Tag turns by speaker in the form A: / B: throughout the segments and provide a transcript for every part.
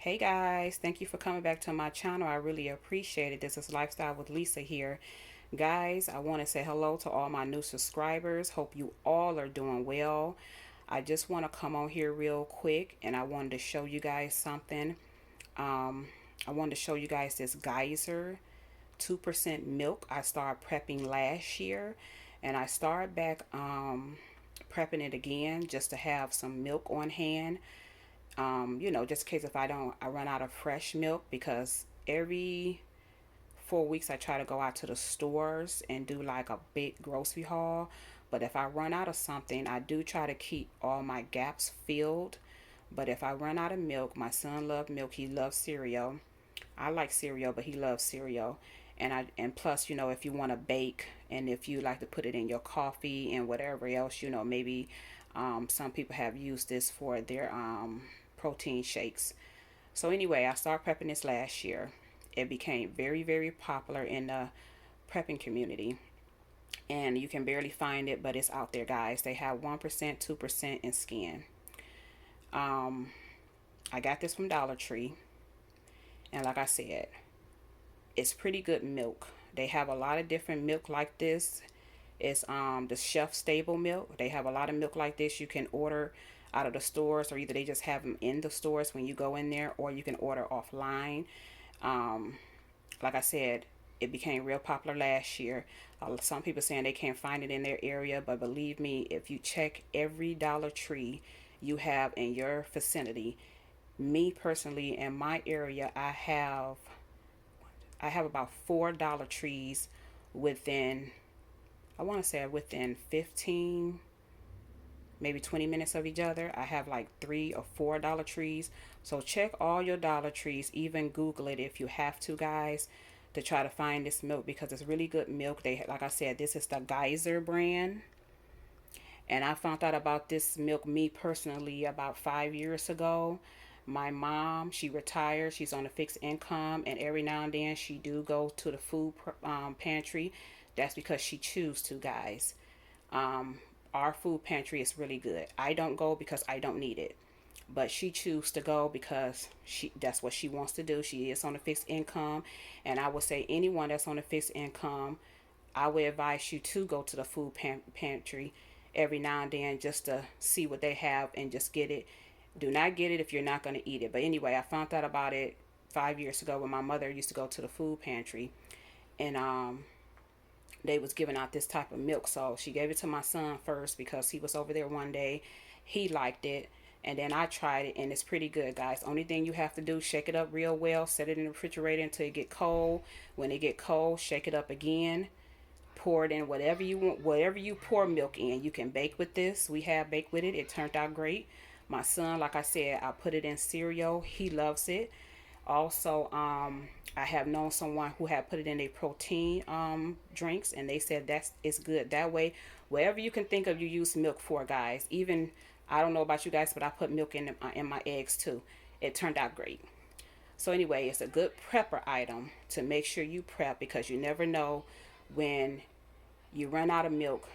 A: Hey guys, thank you for coming back to my channel. I really appreciate it. This is Lifestyle with Lisa here. Guys, I want to say hello to all my new subscribers. Hope you all are doing well. I just want to come on here real quick and I wanted to show you guys something. Um, I wanted to show you guys this geyser 2% milk I started prepping last year, and I started back prepping it again just to have some milk on hand. Just in case if I run out of fresh milk, because every 4 weeks I try to go out to the stores and do like a big grocery haul. But if I run out of something, I do try to keep all my gaps filled. But if I run out of milk, my son loves milk. He loves cereal. I like cereal, but he loves cereal. And plus, if you want to bake and if you like to put it in your coffee and whatever else, maybe some people have used this for their protein shakes. So anyway, I started prepping this last year. It became very, very popular in the prepping community. And you can barely find it, but it's out there, guys. They have 1%, 2% in skin. Um, I got this from Dollar Tree. And like I said, it's pretty good milk. They have a lot of different milk like this. It's the shelf stable milk. They have a lot of milk like this you can order out of the stores, or either they just have them in the stores when you go in there, or you can order offline. Um, like I said, it became real popular last year. Some people saying they can't find it in their area, but believe me, if you check every Dollar Tree you have in your vicinity, me personally in my area, I have about four Dollar Trees within, I want to say within 15, maybe 20 minutes of each other. I have like three or four Dollar Trees. So check all your Dollar Trees, even Google it if you have to, guys, to try to find this milk, because it's really good milk. Like I said, this is the Geyser brand. And I found out about this milk, me personally, about 5 years ago. My mom, she retired. She's on a fixed income, and every now and then she do go to the food pantry. That's because she choose to, guys. Um, our food pantry is really good. I don't go because I don't need it, but she choose to go because that's what she wants to do. She is on a fixed income, and I would say anyone that's on a fixed income, I would advise you to go to the food pantry every now and then just to see what they have and just get it. Do not get it if you're not going to eat it. But anyway, I found out about it 5 years ago when my mother used to go to the food pantry, and they was giving out this type of milk. So she gave it to my son first because he was over there one day. He liked it. And then I tried it, and it's pretty good, guys. Only thing you have to do, shake it up real well, set it in the refrigerator until it get cold. When it get cold, shake it up again, pour it in whatever you want, whatever you pour milk in. You can bake with this. We have baked with it. It turned out great. My son, like I said, I put it in cereal. He loves it. Also, I have known someone who had put it in a protein drinks, and they said that's it's good. That way, wherever you can think of, you use milk for, guys. Even I don't know about you guys, but I put milk in my eggs too. It turned out great. So anyway, it's a good prepper item to make sure you prep, because you never know when you run out of milk.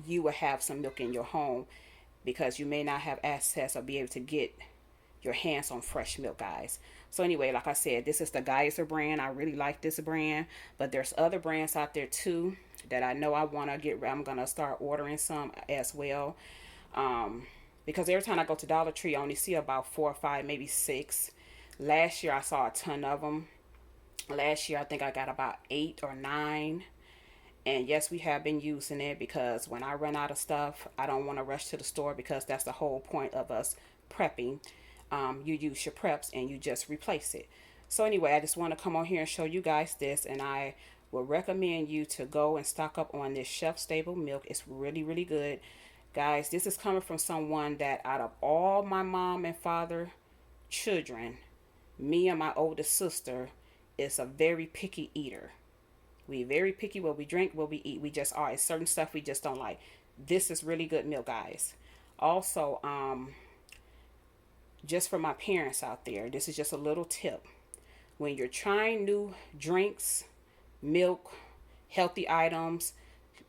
A: You will have some milk in your home because you may not have access or be able to get your hands on fresh milk, guys. So anyway, like I said, this is the Geyser brand. I really like this brand, but there's other brands out there too that I know I want to get. I'm gonna start ordering some as well, because every time I go to Dollar Tree, I only see about four or five, maybe six. Last year I saw a ton of them. Last year I think I got about eight or nine. And yes, we have been using it, because when I run out of stuff, I don't want to rush to the store, because that's the whole point of us prepping. You use your preps and you just replace it. So anyway, I just want to come on here and show you guys this, and I would recommend you to go and stock up on this shelf stable milk. It's really, really good. Guys, this is coming from someone that out of all my mom and father children, me and my oldest sister is a very picky eater. We very picky what we drink, what we eat. We just are. It's certain stuff we just don't like. This is really good milk, guys. Also, just for my parents out there, this is just a little tip. When you're trying new drinks, milk, healthy items,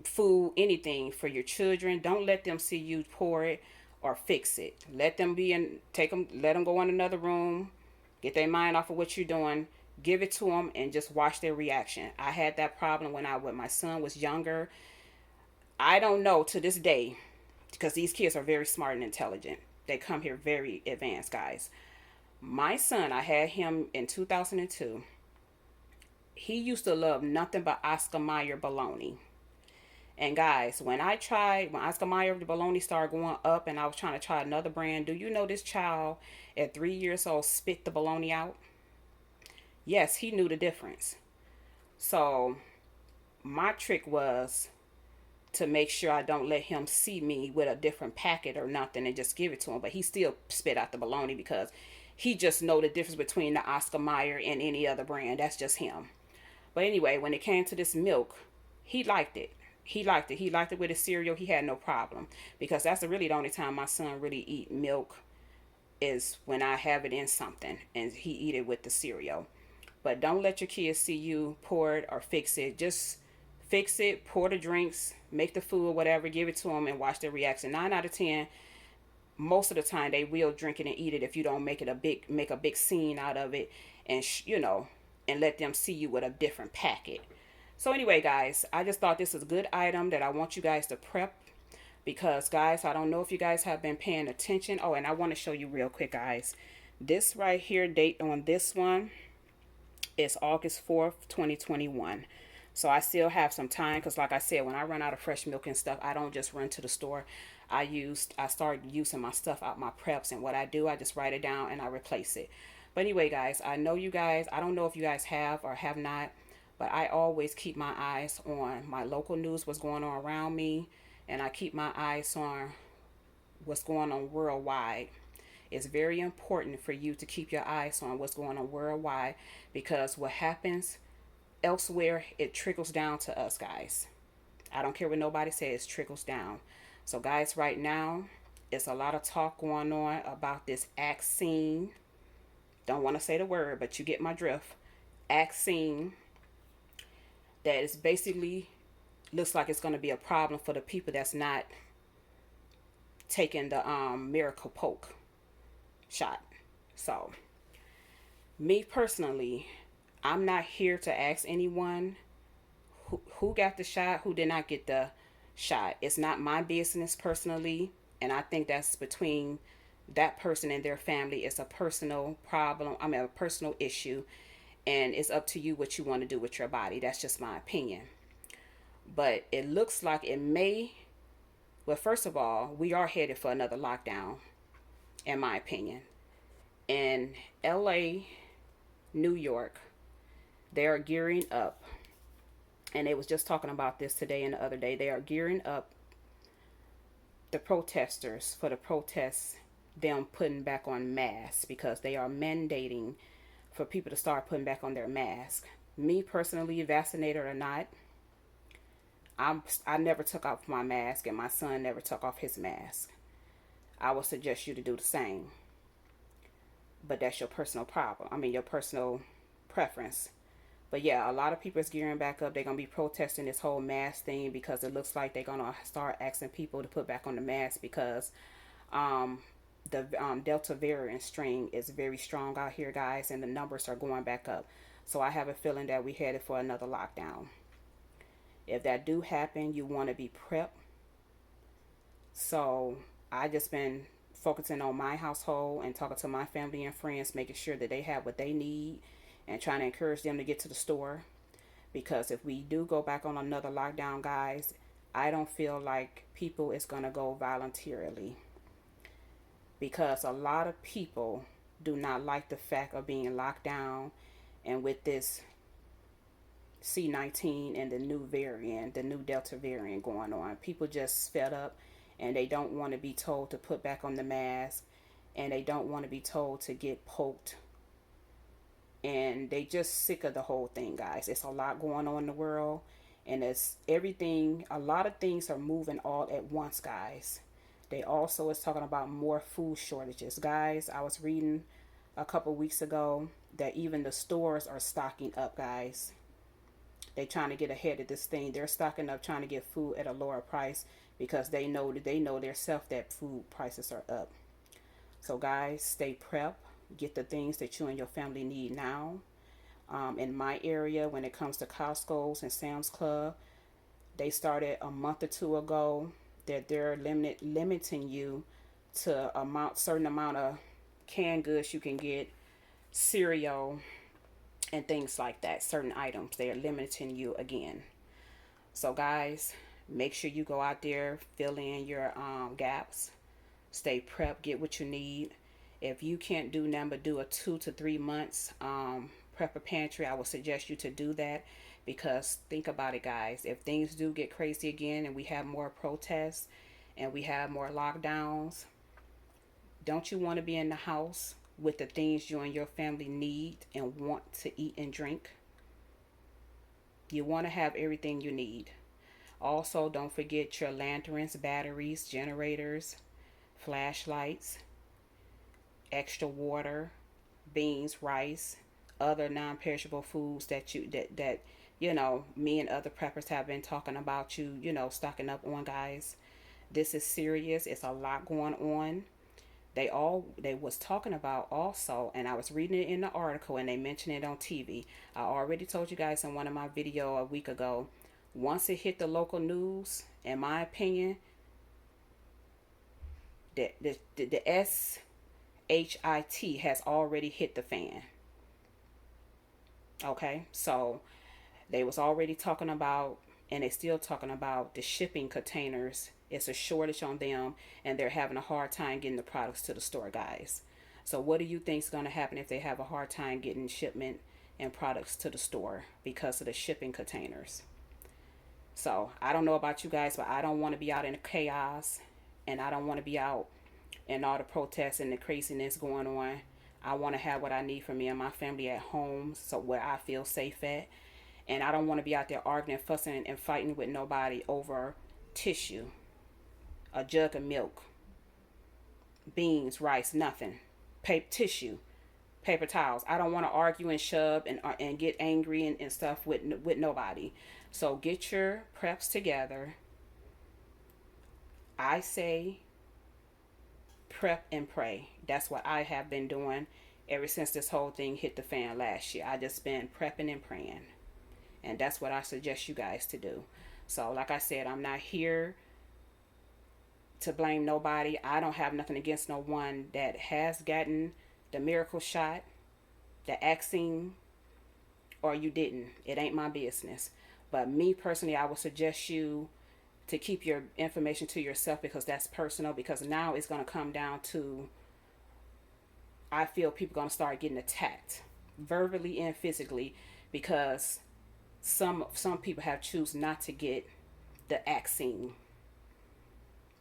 A: food, anything for your children, don't let them see you pour it or fix it. Let them be in, take them, let them go in another room, Get their mind off of what you're doing. Give it to them and just watch their reaction. I had that problem when my son was younger. I don't know to this day, because these kids are very smart and intelligent. They come here very advanced, guys. My son, I had him in 2002. He used to love nothing but Oscar Mayer bologna. And guys, when Oscar Mayer the bologna started going up and I was trying to try another brand, do you know this child at 3 years old spit the bologna out? Yes, he knew the difference. So my trick was to make sure I don't let him see me with a different packet or nothing and just give it to him. But he still spit out the bologna because he just know the difference between the Oscar Mayer and any other brand. That's just him. But anyway, when it came to this milk, he liked it. He liked it. He liked it with his cereal. He had no problem because that's really the only time my son really eat milk is when I have it in something and he eat it with the cereal. But don't let your kids see you pour it or fix it. Just fix it, pour the drinks, make the food, whatever, give it to them and watch their reaction. 9 out of 10, most of the time they will drink it and eat it if you don't make a big scene out of it and and let them see you with a different packet. So anyway, guys, I just thought this was a good item that I want you guys to prep because, guys, I don't know if you guys have been paying attention. Oh, and I want to show you real quick, guys. This right here, date on this one is August 4th, 2021. So I still have some time because, like I said, when I run out of fresh milk and stuff, I don't just run to the store. I start using my stuff out my preps, and what I do, I just write it down and I replace it. But anyway, guys, I know you guys, I don't know if you guys have or have not, but I always keep my eyes on my local news, what's going on around me, and I keep my eyes on what's going on worldwide. It's very important for you to keep your eyes on what's going on worldwide because what happens elsewhere, it trickles down to us, guys. I don't care what nobody says, it trickles down. So, guys, right now, it's a lot of talk going on about this vaccine. Don't want to say the word, but you get my drift. Vaccine that is basically looks like it's going to be a problem for the people that's not taking the miracle poke shot. So, me personally, I'm not here to ask anyone who got the shot, who did not get the shot. It's not my business personally, and I think that's between that person and their family. It's a personal problem. I mean, a personal issue, and it's up to you what you want to do with your body. That's just my opinion. But it looks like it may. Well, first of all, we are headed for another lockdown, in my opinion. In LA, New York, they are gearing up. And they was just talking about this today and the other day. They are gearing up the protesters for the protests, them putting back on masks because they are mandating for people to start putting back on their mask. Me personally, vaccinated or not, I never took off my mask and my son never took off his mask. I would suggest you to do the same. But that's your personal problem. I mean, your personal preference. But yeah, a lot of people is gearing back up. They're going to be protesting this whole mask thing because it looks like they're going to start asking people to put back on the mask because the Delta variant strain is very strong out here, guys, and the numbers are going back up. So I have a feeling that we headed for another lockdown. If that do happen, you want to be prepped. So I just been focusing on my household and talking to my family and friends, making sure that they have what they need and trying to encourage them to get to the store. Because if we do go back on another lockdown, guys, I don't feel like people is going to go voluntarily. Because a lot of people do not like the fact of being locked down. And with this C-19 and the new variant, the new Delta variant going on, people just fed up and they don't want to be told to put back on the mask and they don't want to be told to get poked. And they just sick of the whole thing, guys. It's a lot going on in the world and it's everything. A lot of things are moving all at once, guys. They also is talking about more food shortages. Guys, I was reading a couple weeks ago that even the stores are stocking up, guys. They trying to get ahead of this thing. They're stocking up, trying to get food at a lower price because they know themselves that food prices are up. So guys, stay prepped. get the things that you and your family need now. In my area, when it comes to Costco's and Sam's Club, they started a month or two ago that they're limiting you to certain amount of canned goods you can get, cereal and things like that. Certain items they are limiting you again. So guys, make sure you go out there, fill in your gaps, stay prepped, get what you need. If you can't do nothing but do a 2 to 3 months prepper pantry, I would suggest you to do that, because think about it, guys. If things do get crazy again and we have more protests and we have more lockdowns, don't you want to be in the house with the things you and your family need and want to eat and drink? You want to have everything you need. Also, don't forget your lanterns, batteries, generators, flashlights, extra water, beans, rice, other non-perishable foods that you know, me and other preppers have been talking about, you know, stocking up on, guys. This is serious. It's a lot going on. They was talking about also, and I was reading it in the article and they mentioned it on TV. I already told you guys in one of my video a week ago, once it hit the local news, in my opinion, the SHIT has already hit the fan. Okay, so they was already talking about, and they still talking about, the shipping containers. It's a shortage on them, and they're having a hard time getting the products to the store, guys. So what do you think is going to happen if they have a hard time getting shipment and products to the store because of the shipping containers? So I don't know about you guys, but I don't want to be out in the chaos, and I don't want to be out in all the protests and the craziness going on. I want to have what I need for me and my family at home, so where I feel safe at. And I don't want to be out there arguing, fussing, and fighting with nobody over tissue, a jug of milk, beans, rice, nothing, paper tissue, paper towels. I don't want to argue and shove and get angry and stuff with nobody. So get your preps together. I say prep and pray. That's what I have been doing ever since this whole thing hit the fan last year. I just been prepping and praying. And that's what I suggest you guys to do. So like I said, I'm not here to blame nobody. I don't have nothing against no one that has gotten the miracle shot, the vaccine, or you didn't. It ain't my business. But me personally, I would suggest you to keep your information to yourself, because that's personal. Because now it's going to come down to, I feel people going to start getting attacked verbally and physically, because some people have choose not to get the vaccine.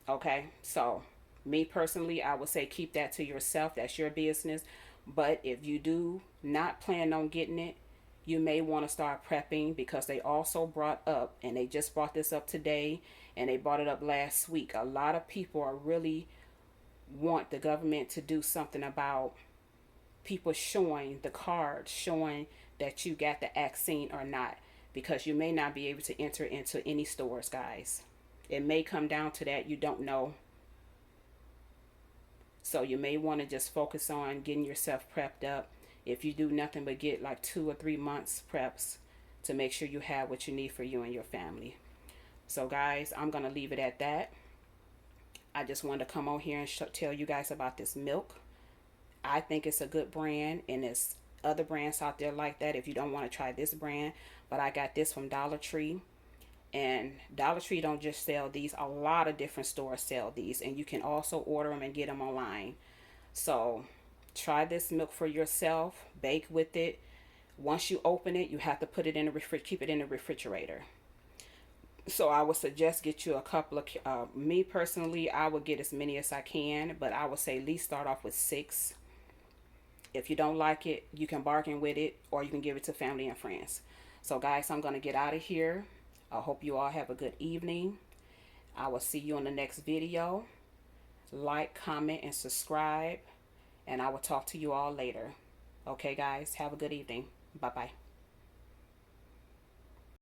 A: Okay, so me personally, I would say keep that to yourself. That's your business. But if you do not plan on getting it, you may want to start prepping, because they also brought up, and they just brought this up today, and they brought it up last week. A lot of people are really want the government to do something about people showing the card, showing that you got the vaccine or not, because you may not be able to enter into any stores, guys. It may come down to that. You don't know. So you may want to just focus on getting yourself prepped up. If you do nothing but get like 2 or 3 months preps to make sure you have what you need for you and your family. So guys, I'm going to leave it at that. I just wanted to come on here and tell you guys about this milk. I think it's a good brand, and there's other brands out there like that if you don't want to try this brand. But I got this from Dollar Tree. And Dollar Tree don't just sell these. A lot of different stores sell these. And you can also order them and get them online. So try this milk for yourself. Bake with it. Once you open it, you have to put it in the keep it in the refrigerator. So I would suggest get you a couple of, me personally, I would get as many as I can. But I would say at least start off with 6. If you don't like it, you can bargain with it, or you can give it to family and friends. So guys, I'm going to get out of here. I hope you all have a good evening. I will see you on the next video. Like, comment, and subscribe. And I will talk to you all later. Okay, guys, have a good evening. Bye-bye.